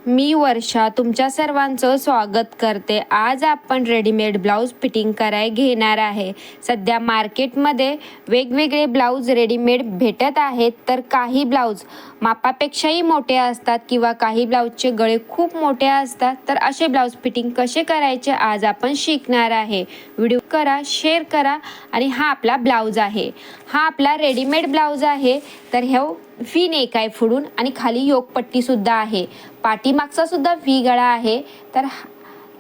मी वर्षा तुमच्या सर्वांचं स्वागत करते. आज आपण रेडीमेड ब्लाऊज फिटिंग करायला घेणार आहे. सध्या मार्केटमध्ये वेगवेगळे ब्लाऊज रेडीमेड भेटत आहेत, तर काही ब्लाऊज मापापेक्षाही मोठे असतात किंवा काही ब्लाऊजचे गळे खूप मोठे असतात. तर असे ब्लाऊज फिटिंग कसे करायचे आज आपण शिकणार आहे. व्हिडिओ करा, शेअर करा. आणि हा आपला ब्लाऊज आहे, हा आपला रेडीमेड ब्लाऊज आहे. तर हे व्ही नेक आहे पुढून आणि खाली योकपट्टी सुद्धा आहे. पाठीमागचा सुद्धा व्ही गळा आहे. तर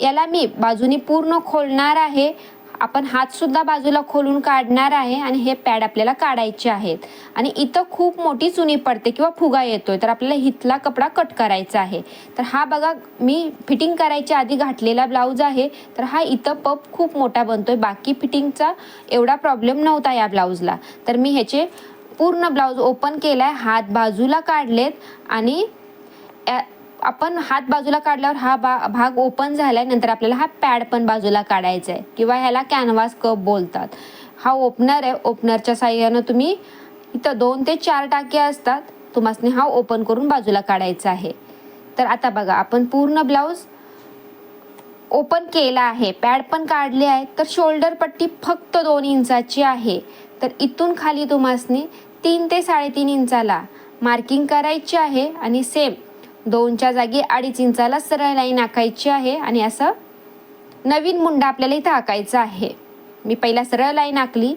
याला मी बाजूनी पूर्ण खोलणार आहे. आपण हात सुद्धा बाजूला खोलून काढणार आहे आणि हे पॅड आपल्याला काढायचे आहेत. आणि इथं खूप मोठी चुनी पडते किंवा फुगा येतोय, तर आपल्याला हिथला कपडा कट करायचा आहे. तर हा बघा, मी फिटिंग करायच्या आधी घातलेला ब्लाऊज आहे. तर हा इथं पप खूप मोठा बनतोय. बाकी फिटिंगचा एवढा प्रॉब्लेम नव्हता या ब्लाऊजला. तर मी ह्याचे पूर्ण ब्लाऊज ओपन केलाय, हात बाजूला काढलेत आणि आपण हात बाजूला काढल्यावर हा भाग ओपन झालाय. नंतर आपल्याला हा पॅड पण बाजूला काढायचा आहे किंवा ह्याला कॅनव्हास कप बोलतात. हा ओपनर आहे. ओपनरच्या साह्यानं तुम्ही इथं 2 ते 4 टाके असतात, तुम्हाला हा ओपन करून बाजूला काढायचा आहे. तर आता बघा, आपण पूर्ण ब्लाऊज ओपन केला आहे, पॅड पण काढले आहे. तर शोल्डर पट्टी फक्त 2 इंचाची आहे. तर इथून खाली तुम्हाला 3 ते 3.5 इंचाला मार्किंग करायची आहे आणि सेम 2च्या जागी 2.5 इंचाला सरळ लाईन आखायची आहे. आणि असं नवीन मुंडा आपल्याला इथं आखायचा आहे. मी पहिला सरळ लाईन आखली,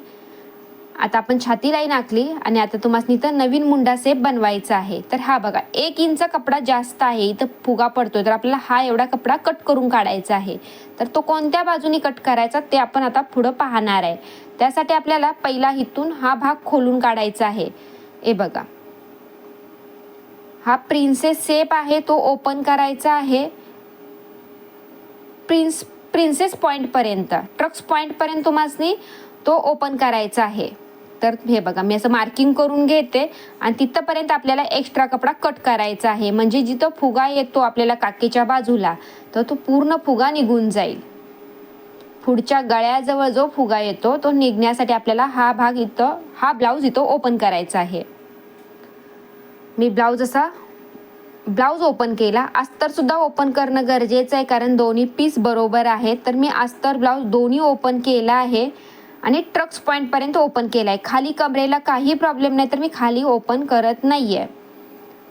आता आपण छाती लाईन आखली आणि आता तुम्हाला इथं नवीन मुंडा सेप बनवायचा आहे. तर हा बघा, 1 इंच कपडा जास्त आहे, इथं फुगा पडतोय. तर आपल्याला हा एवढा कपडा कट करून काढायचा आहे. तर तो कोणत्या बाजूनी कट करायचा ते आपण आता पुढं पाहणार आहे. त्यासाठी आपल्याला पहिला इथून हा भाग खोलून काढायचा आहे. हे बघा, हा प्रिन्सेस शेप आहे, तो ओपन करायचा आहे. प्रिन्सेस पॉइंट पर्यंत, ट्रक्स पॉइंट पर्यंत तुम्हाला तो ओपन करायचा आहे. तर हे बघा, मी असं मार्किंग करून घेते आणि तिथपर्यंत आपल्याला एक्स्ट्रा कपडा कट करायचा आहे. म्हणजे जिथं फुगा येतो आपल्याला काकीच्या बाजूला, तर तो पूर्ण फुगा निघून जाईल. पुढच्या गळ्याजवळ जो फुगा येतो तो निघण्यासाठी आपल्याला हा भाग इथं, हा ब्लाऊज इथं ओपन करायचा आहे. मी ब्लाऊज ओपन केला. अस्तर सुद्धा ओपन करणं गरजेचं आहे, कारण दोन्ही पीस बरोबर आहेत. तर मी अस्तर ब्लाऊज दोन्ही ओपन केला आहे आणि ट्रक्स पॉइंट पर्यंत ओपन केला आहे. खाली कमरेला काही प्रॉब्लेम नाही, तर मी खाली ओपन करत नाहीये.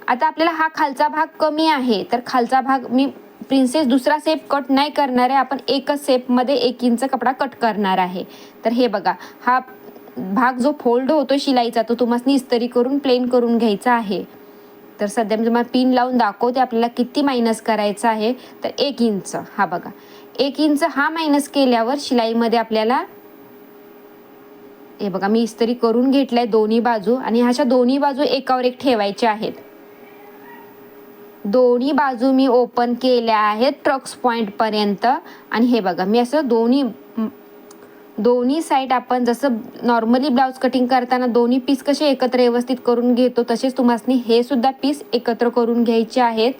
आता आपल्याला हा खालचा भाग कमी आहे, तर खालचा भाग मी प्रिन्सेस दुसरा सेप कट नाही करणार आहे. आपण एकच सेपमध्ये 1 इंच कपडा कट करणार आहे. तर हे बघा, हा भाग जो फोल्ड होतो शिलाईचा, तो तुम्हाला इस्त्री करून प्लेन करून घ्यायचा आहे. तर सध्या मी तुम्हाला पिन लावून दाखवते आपल्याला किती मायनस करायचं आहे. तर 1 इंच, हा बघा 1 इंच हा मायनस केल्यावर शिलाईमध्ये आपल्याला, हे बघा, मी इस्त्री करून घेतलाय दोन्ही बाजू आणि ह्याच्या दोन्ही बाजू एकावर एक ठेवायच्या आहेत. दोन्ही बाजू मी ओपन केल्या आहेत ट्रक्स पॉइंट पर्यंत. आणि हे बघा, मी असं दोन्ही साईड, आपण जसं नॉर्मली ब्लाऊज कटिंग करताना दोन्ही पीस कसे एकत्र व्यवस्थित करून घेतो, तसेच तुम्हाला हे सुद्धा पीस एकत्र करून घ्यायचे आहेत.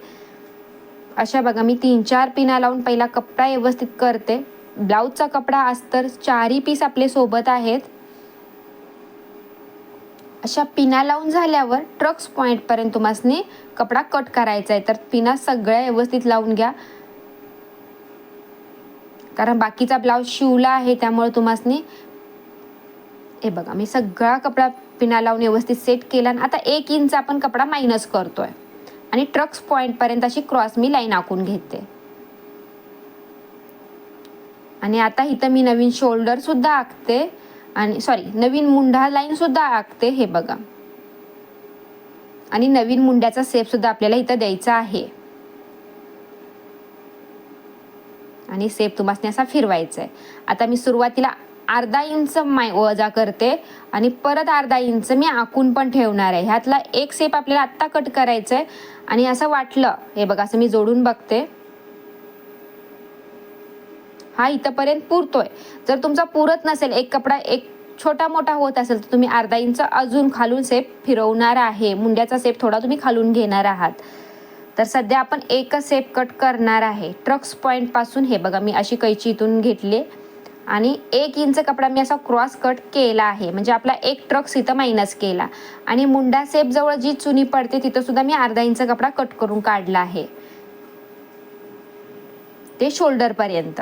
अशा बघा, मी 3-4 पिना लावून पहिला कपडा व्यवस्थित करते. ब्लाऊजचा कपडा अस्तर 4ही पीस आपले सोबत आहेत. अशा पिना लावून झाल्यावर ट्रक्स पॉइंट पर्यंत तुम्हाला कपडा कट करायचा आहे. तर पिना सगळ्या व्यवस्थित लावून घ्या, कारण बाकीचा ब्लाऊज शिवला आहे, त्यामुळे तुम्हाला, हे बघा, मी सगळा कपडा पिना लावून व्यवस्थित सेट केला. आता 1 इंच आपण कपडा मायनस करतोय आणि ट्रक्स पॉइंट पर्यंत अशी क्रॉस मी लाईन आखून घेते. आणि आता इथं मी नवीन शोल्डर सुद्धा आखते आणि नवीन मुंडा लाईन सुद्धा आखते. हे बघा, आणि नवीन मुंड्याचा शेप सुद्धा आपल्याला इथं द्यायचा आहे. आणि शेप तुम्हाला असा फिरवायचा आहे. आता मी सुरुवातीला अर्धा इंच वजा करते आणि परत अर्धा इंच मी आखून पण ठेवणार आहे. ह्यातला एक शेप आपल्याला आत्ता कट करायचा आहे. आणि असं वाटलं, हे बघा, असं मी जोडून बघते, हा इथंपर्यंत पुरतोय. जर तुमचा पुरत नसेल, एक कपडा एक छोटा मोठा होत असेल, तर तुम्ही अर्धा इंच अजून खालून शेप फिरवणार आहे. मुंड्याचा शेप थोडा तुम्ही खालून घेणार आहात. तर सध्या आपण एकच शेप कट करणार आहे ट्रक्स पॉइंट पासून. हे बघा, मी अशी कैची इथून घेतली आणि 1 इंच कपडा मी असा क्रॉस कट केला आहे. म्हणजे आपला एक ट्रक्स इथं मायनस केला. आणि मुंडा शेप जवळ जी चुनी पडते तिथं सुद्धा मी अर्धा इंच कपडा कट करून काढला आहे. ते शोल्डरपर्यंत.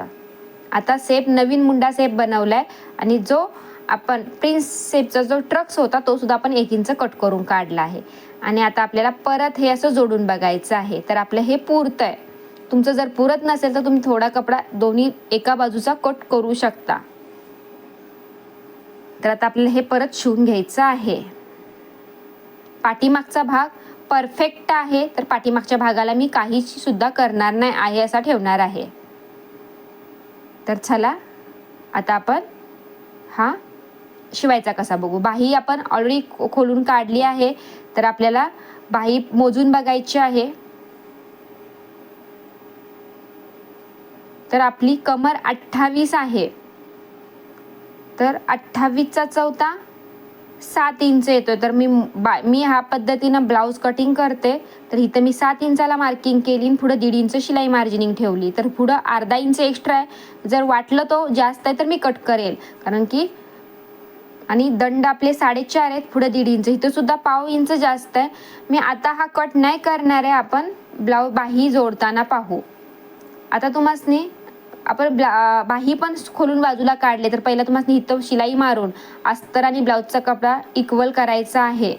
आता सेप नवीन मुंडा सेप बनवलाय आणि जो आपण प्रिन्स सेपचा जो ट्रक्स होता तो सुद्धा आपण 1 इंच कट करून काढला आहे. आणि आता आपल्याला परत हे असं जोडून बघायचं आहे. तर आपलं हे पुरतंय. तुमचं जर पुरत नसेल तर तुम्ही थोडा कपडा दोन्ही एका बाजूचा कट करू शकता. तर आता आपल्याला हे परत शिवून घ्यायचं आहे. पाठीमागचा भाग परफेक्ट आहे, तर पाठीमागच्या भागाला मी काहीच सुद्धा करणार नाही आहे, असा ठेवणार आहे. तर चला आता आपण हा शिवायचा कसा बघू. बाही आपण ऑलरेडी खोलून काढली आहे, तर आपल्याला बाही मोजून बघायची आहे. तर आपली कमर 28 आहे, तर 28चा चौथा 7 इंच येतोय. तर मी ह्या पद्धतीनं ब्लाऊज कटिंग करते. तर इथं मी 7 इंचाला मार्किंग केली, पुढे 1.5 इंच शिलाई मार्जिनिंग ठेवली. तर पुढं अर्धा इंच एक्स्ट्रा आहे. जर वाटलं तो जास्त आहे तर मी कट करेल, कारण की आणि दंड आपले 4.5 आहेत, पुढे 1.5 इंच, इथं सुद्धा पाव इंच जास्त आहे. मी आता हा कट नाही करणार आहे. आपण ब्लाऊज बाही जोडताना पाहू. आता तुम्हाला आपण बाही पण खोलून बाजूला काढले, तर पहिला तुम्हाला इथं शिलाई मारून अस्तर आणि ब्लाऊजचा कपडा इक्वल करायचा आहे.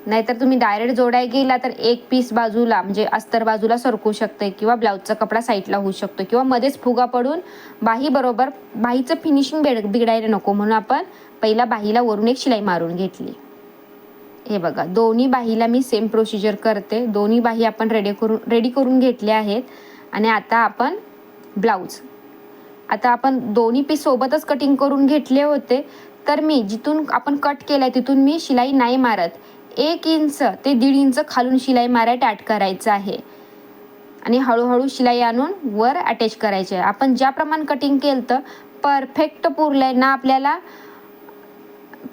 नाहीतर तुम्ही डायरेक्ट जोडाय गेला तर एक पीस बाजूला म्हणजे अस्तर बाजूला सरकू शकते, किंवा ब्लाऊजचा कपडा साईडला होऊ शकतो, किंवा मध्येच फुगा पडून बाहीचं फिनिशिंग बिघडायला नको, म्हणून आपण पहिला बाहीला वरून एक शिलाई मारून घेतली. हे बघा, दोन्ही बाहीला मी सेम प्रोसिजर करते. दोन्ही बाही आपण रेडी करून घेतल्या आहेत. आणि आता आपण ब्लाऊज, आता आपण दोन्ही पीस सोबतच कटिंग करून घेतले होते. तर मी जिथून आपण कट केलाय तिथून मी शिलाई नाही मारत, 1 इंच ते 1.5 इंच खालून शिलाई मारायला ॲट करायचं आहे. आणि हळूहळू शिलाई आणून वर अटॅच करायचे आहे. आपण ज्याप्रमाणे कटिंग केलं तर परफेक्ट पुरलंय ना, आपल्याला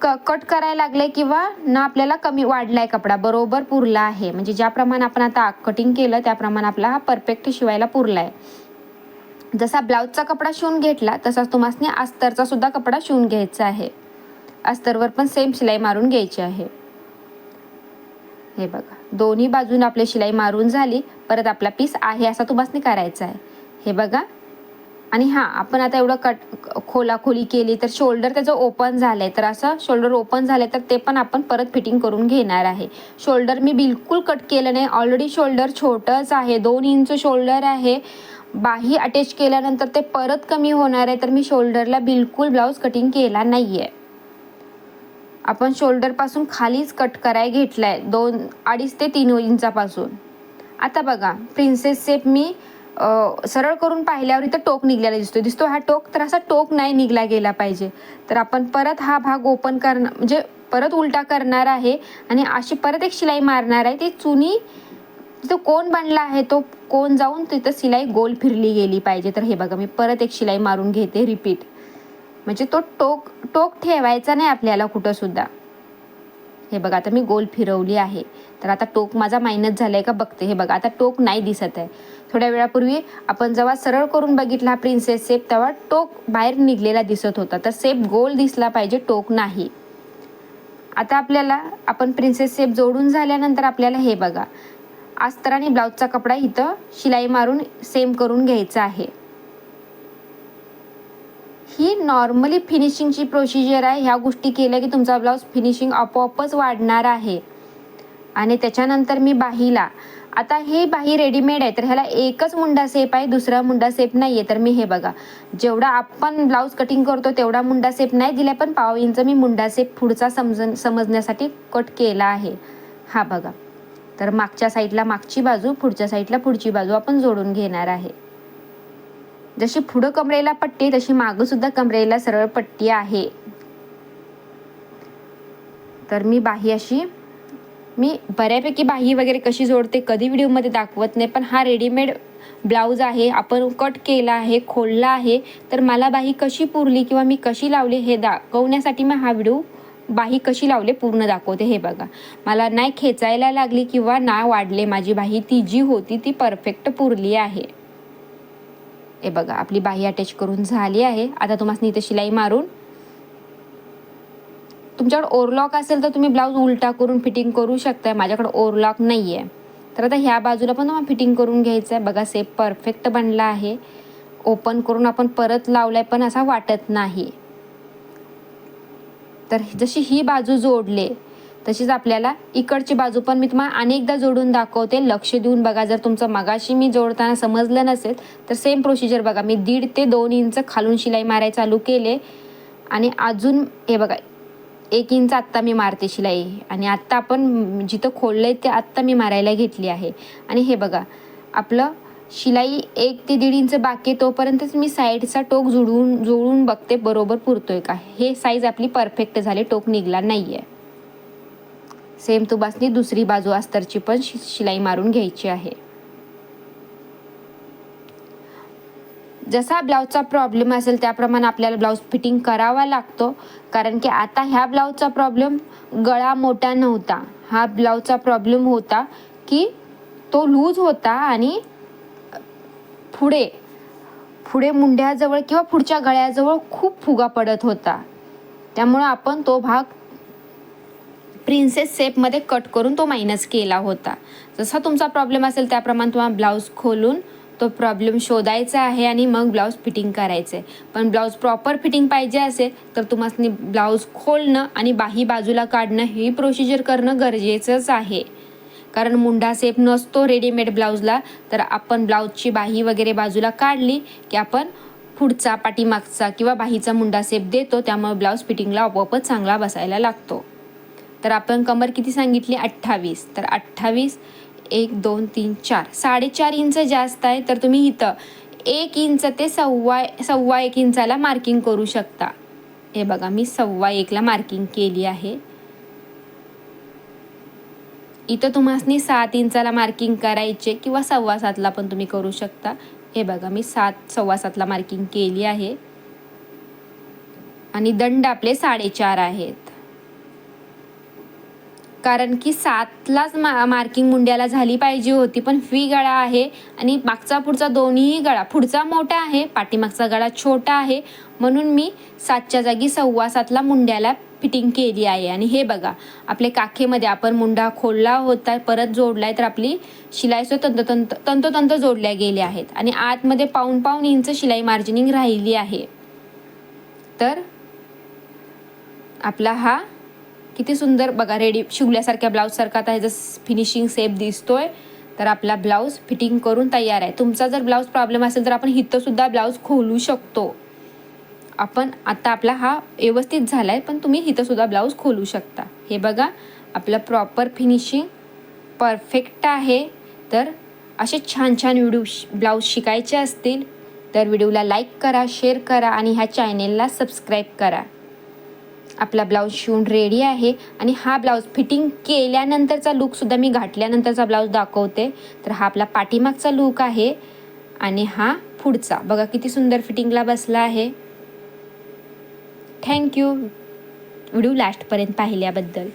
कट करायला लागले किंवा ना आपल्याला कमी वाढलाय कपडा, बरोबर पुरला आहे. म्हणजे ज्याप्रमाणे आपण आता कटिंग केलं त्याप्रमाणे आपला हा परफेक्ट शिवायला पुरलाय. जसा ब्लाऊजचा कपडा शिवून घेतला तसाच तुम्हाला अस्तरचा सुद्धा कपडा शिवून घ्यायचा आहे. अस्तरवर पण सेम शिलाई मारून घ्यायची आहे. हे बघा, दोन्ही बाजून आपली शिलाई मारून झाली. परत आपला पीस आहे असा तुम्हाला करायचा आहे. हे बघा, आणि हां, आपण आता एवढं खोलाखोली केली तर शोल्डर त्याचं ओपन झालंय, तर असं शोल्डर ओपन झालंय तर ते पण आपण परत फिटिंग करून घेणार आहे. शोल्डर मी बिलकुल कट केलं नाही, ऑलरेडी शोल्डर छोटंच आहे, 2 इंच शोल्डर आहे. बाही अटॅच केल्यानंतर ते परत कमी होणार आहे, तर मी शोल्डरला बिलकुल ब्लाऊज कटिंग केला नाहीये. आपण शोल्डर पासून खालीच कट करायला घेतलाय, 2.5 ते 3 इंचापासून. आता बघा, प्रिन्सेस शेप मी सरळ करून पाहिल्यावर इथं टोक निघलेला दिसतो हा टोक, तर असा टोक नाही निघला गेला पाहिजे. तर आपण परत हा भाग ओपन करणार, म्हणजे परत उलटा करणार आहे आणि अशी परत एक शिलाई मारणार आहे. ती चुनी तो कोण बनला आहे, तो कोण जाऊन तिथं शिलाई गोल फिरली गेली पाहिजे. तर हे बघा, मी परत एक शिलाई मारून घेते रिपीट, म्हणजे तो टोक ठेवायचा नाही आपल्याला कुठं सुद्धा. हे बघा, आता मी गोल फिरवली आहे. तर आता टोक माझा मायनस झालाय का बघते. हे बघा, आता टोक नाही दिसत आहे. थोड्या वेळापूर्वी आपण जेव्हा सरळ करून बघितला प्रिन्सेस शेप, तेव्हा टोक बाहेर निघलेला दिसत होता. तर शेप गोल दिसला पाहिजे, टोक नाही. आता आपण प्रिन्सेस शेप जोडून झाल्यानंतर आपल्याला हे बघा, अस्तर आणि ब्लाऊजचा कपडा इथं शिलाई मारून सेम करून घ्यायचा आहे. ही नॉर्मली फिनिशिंगची प्रोसिजर आहे. ह्या गोष्टी केल्या की तुमचा ब्लाऊज फिनिशिंग आपोआपच वाढणार आहे. आणि त्याच्यानंतर मी बाहीला, आता हे बाही रेडीमेड आहे तर ह्याला एकच मुंडा सेप आहे, दुसरा मुंडा सेप नाही आहे. तर मी हे बघा, जेवढा आपण ब्लाऊज कटिंग करतो तेवढा मुंडा सेप नाही दिला, पण पाव इंच मी मुंडा सेप पुढचा समजण्यासाठी कट केला आहे. हा बघा, तर मागच्या साईडला मागची बाजू, पुढच्या साईडला पुढची बाजू आपण जोडून घेणार आहे. जशी पुढं कमरेला पट्टी तशी मागं सुद्धा कमरेला सरळ पट्टी आहे. तर मी बाही अशी, मी बऱ्यापैकी बाही वगैरे कशी जोडते कधी व्हिडिओमध्ये दाखवत नाही, पण हा रेडीमेड ब्लाऊज आहे, आपण कट केला आहे, खोलला आहे, तर मला बाही कशी पुरली किंवा मी कशी लावली हे दाखवण्यासाठी मी हा व्हिडिओ बाही कशी लावले पूर्ण दाखवते. हे बघा, मला नाही खेचायला लागली किंवा ना वाढले, माझी बाही ती जी होती ती परफेक्ट पुरली आहे. हे बघा, आपली बाही अटॅच करून झाली आहे. आता तुम्हाला इथे शिलाई मारून, तुमच्याकडे ओव्हरलॉक असेल तर तुम्ही ब्लाऊज उलटा करून फिटिंग करू शकताय. माझ्याकडे ओव्हरलॉक नाही आहे, तर आता ह्या बाजूला पण तुम्हाला फिटिंग करून घ्यायचं आहे. बघा सेप परफेक्ट बनला आहे. ओपन करून आपण परत लावलाय पण असा वाटत नाही. तर जशी ही बाजू जोडले तशीच आपल्याला इकडची बाजू पण मी तुम्हाला अनेकदा जोडून दाखवते. लक्ष देऊन बघा. जर तुमचं मगाशी मी जोडताना समजलं नसेल तर सेम प्रोसिजर बघा. मी 1.5 ते 2 इंच खालून शिलाई मारायला चालू केले आणि अजून हे बघा 1 इंच आत्ता मी मारते शिलाई आणि आत्ता आपण जिथं खोललंय ते आत्ता मी मारायला घेतली आहे. आणि हे बघा आपलं शिलाई 1 ते 1.5 इंच बाकी तोपर्यंतच मी साईडचा टोक जोडून बघते बरोबर पुरतोय का. हे साईज आपली परफेक्ट झाली, टोक निघला नाहीये. सेम तुबासनी दुसरी बाजू अस्तरची पण शिलाई मारून घ्यायची आहे. जसा ब्लाउजचा प्रॉब्लेम असेल त्याप्रमाणे आपल्याला ब्लाउज फिटिंग करावा लागतो. कारण की आता ह्या ब्लाउजचा प्रॉब्लेम गळा मोठा नव्हता. हा ब्लाउजचा प्रॉब्लेम होता की तो लूज होता आणि पुढे मुंड्याजवळ किंवा पुढच्या गळ्याजवळ खूप फुगा पडत होता. त्यामुळे आपण तो भाग प्रिन्सेस शेपमध्ये कट करून तो मायनस केला होता. जसा तुमचा प्रॉब्लेम असेल त्याप्रमाणे तुम्हाला ब्लाऊज खोलून तो प्रॉब्लेम शोधायचा आहे आणि मग ब्लाऊज फिटिंग करायचं आहे. पण ब्लाऊज प्रॉपर फिटिंग पाहिजे असेल तर तुम्हाला ब्लाऊज खोलणं आणि बाही बाजूला काढणं ही प्रोसिजर करणं गरजेचंच आहे. कारण मुंडा शेप नसतो रेडीमेड ब्लाऊजला. तर आपण ब्लाऊजची बाही वगैरे बाजूला काढली की आपण पुढचा पाठीमागचा किंवा बाहीचा मुंडा शेप देतो. त्यामुळे ब्लाऊज फिटिंगला आपोआपच चांगला बसायला लागतो. तर आपण कमर किती सांगितली 28. तर 28 1 2 3 4 4.5 इंच जास्त आहे. तर तुम्ही इथं 1 इंच ते सव्वा 1 इंचाला मार्किंग करू शकता. हे बघा मी 1.25 ला मार्किंग केली आहे. इथं तुम्हाला 7 इंचाला मार्किंग करायचे किंवा 7.25 ला पण तुम्ही करू शकता. हे बघा मी 7.25 ला मार्किंग केली आहे आणि दंड आपले 4.5 आहेत. कारण की 7लाच मार्किंग मुंड्याला झाली पाहिजे होती. पण व्ही गळा आहे आणि मागचा पुढचा दोन्ही गळा, पुढचा मोठा आहे पाठीमागचा गळा छोटा आहे. म्हणून मी 7च्या जागी 7.25 ला मुंड्याला फिटिंग केली आहे. आणि हे बघा आपले काखेमध्ये आपण मुंडा खोलला होता परत जोडलाय तर आपली शिलाई तंतोतंत जोडल्या गेल्या आहेत आणि आतमध्ये पाऊण इंच शिलाई मार्जिनिंग राहिली आहे. तर आपला हा किती सुंदर बघा रेडी शिवल्यासारख्या ब्लाऊजसारखा आता ह्याचा फिनिशिंग शेप दिसतोय. तर आपला ब्लाऊज फिटिंग करून तयार आहे. तुमचा जर ब्लाऊज प्रॉब्लेम असेल तर आपण इथं सुद्धा ब्लाऊज खोलू शकतो. आपण आता आपला हा व्यवस्थित झालाय पण तुम्ही इथं सुद्धा ब्लाऊज खोलू शकता. हे बघा आपलं प्रॉपर फिनिशिंग परफेक्ट आहे. तर असे छान व्हिडिओ ब्लाऊज शिकायचे असतील तर व्हिडिओला लाईक करा, शेअर करा आणि ह्या चॅनेलला सबस्क्राईब करा. आपला ब्लाऊज शिवून रेडी आहे आणि हा ब्लाऊज फिटिंग केल्यानंतरचा लूकसुद्धा मी घातल्यानंतरचा ब्लाऊज दाखवते. तर हा आपला पाठीमागचा लूक आहे आणि हा पुढचा बघा किती सुंदर फिटिंगला बसला आहे. थँक्यू व्हिडिओ लास्टपर्यंत पाहिल्याबद्दल.